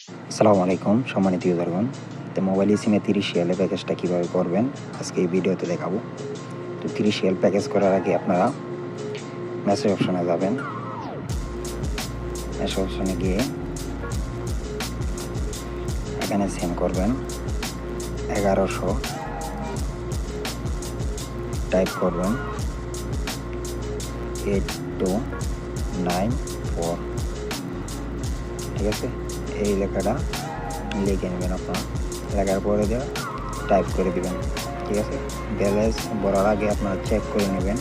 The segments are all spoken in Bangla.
আসসালামু আলাইকুম সম্মানিত ইউজারগণ। তো মোবাইল সিমে 30 রিয়ালের প্যাকেজটা কীভাবে করবেন আজকে এই ভিডিওতে দেখাবো। তো 30 রিয়াল প্যাকেজ করার আগে আপনারা মেসেজ অপশনে যাবেন। মেসেজ অপশনে গিয়ে এখানে সেন্ড করবেন 1100 টাইপ করবেন 8294, ঠিক আছে। এই লেখাটা লিখে নেবেন আপনারা, লেখার পরে দেওয়া টাইপ করে দিবেন, ঠিক আছে। ব্যালেন্স ভরার আগে আপনারা চেক করে নেবেন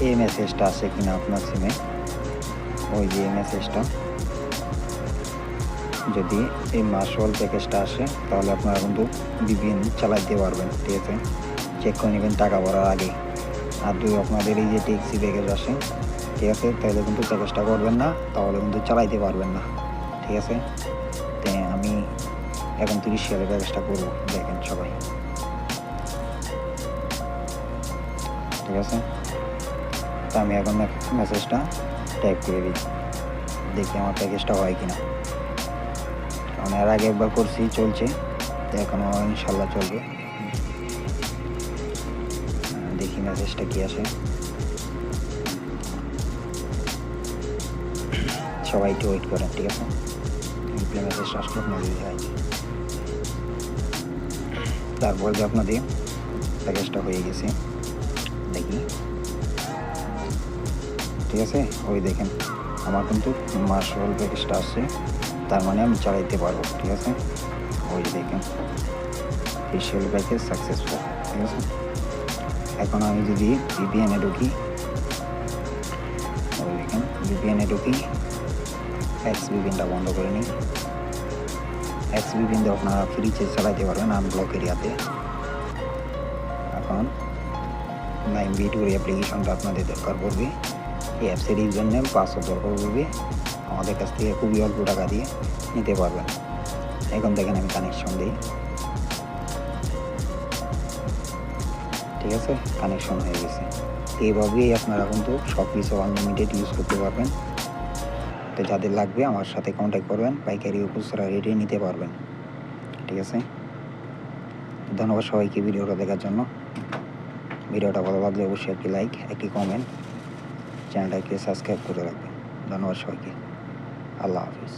এই মেসেজটা আসে কিনা আপনার সিমে। ওই যে মেসেজটা যদি এই মাসওয়াল প্যাকেজটা আসে তাহলে আপনারা কিন্তু ভিপিএন চালাইতে পারবেন, ঠিক আছে। চেক করে নেবেন টাকা ভরার আগে। আর যদি আপনাদের এই যে ট্যাক্সি প্যাকেজ আসে, ঠিক আছে, তাহলে কিন্তু প্যাকেজটা করবেন না, তাহলে কিন্তু চালাইতে পারবেন না, ঠিক আছে। তো আমি এখন 30 রিয়ালের প্যাকেজটা করবো, দেখেন সবাই, ঠিক আছে। তো আমি এখন মেসেজটা টাইপ করে দিই, দেখি আমার প্যাকেজটা হয় কিনা। কারণ এর আগে একবার করছি, চলছে, তো এখনও ইনশাল্লাহ চলবে। দেখি মেসেজটা কি আসে। সবাই একটু ওয়েট করেন, ঠিক আছে। রিপ্লাই মেসেজটা আসলে আপনাদের হয়, তারপর যে আপনাদের প্যাকেজটা হয়ে গেছে দেখি, ঠিক আছে। ওই দেখেন আমার কিন্তু মাসওয়াল প্যাকেজটা আসছে, তার মানে আমি চালাইতে পারবো, ঠিক আছে। ওই দেখেন ফেশিয়াল প্যাকেজ সাকসেসফুল, ঠিক আছে। এখন আমি যদি ভিপিএনে ঢুকি, ওই দেখেন ভিপিএনে ঢুকি, এক্স ভিপিএনটা বন্ধ করে নিই। এক্স ভিপিএন দিয়ে আপনারা ফ্রিতে চালাইতে পারবেন আনব্লক এরিয়াতে। এখন 9B2 অ্যাপ্লিকেশনটা আপনাদের দরকার পড়বে। এই অ্যাপসের ইউজার নেম পাসওয়ার্ড দরকার পড়বে, আমাদের কাছ থেকে খুবই অল্প টাকা দিয়ে নিতে পারবেন। এখন দেখেন আমি কানেকশন দিই, ঠিক আছে, কানেকশন হয়ে গেছে। এইভাবেই আপনারা কিন্তু সব কিছু আনলিমিটেড ইউজ করতে পারবেন। তো যাদের লাগবে আমার সাথে কন্ট্যাক্ট করবেন, পাইকারি ও খুচরা রেটে নিতে পারবেন, ঠিক আছে। ধন্যবাদ সবাইকে ভিডিওটা দেখার জন্য। ভিডিওটা ভালো লাগলে অবশ্যই একটি লাইক, একটি কমেন্ট, চ্যানেলটাকে সাবস্ক্রাইব করে রাখবেন। ধন্যবাদ সবাইকে, আল্লাহ হাফিজ।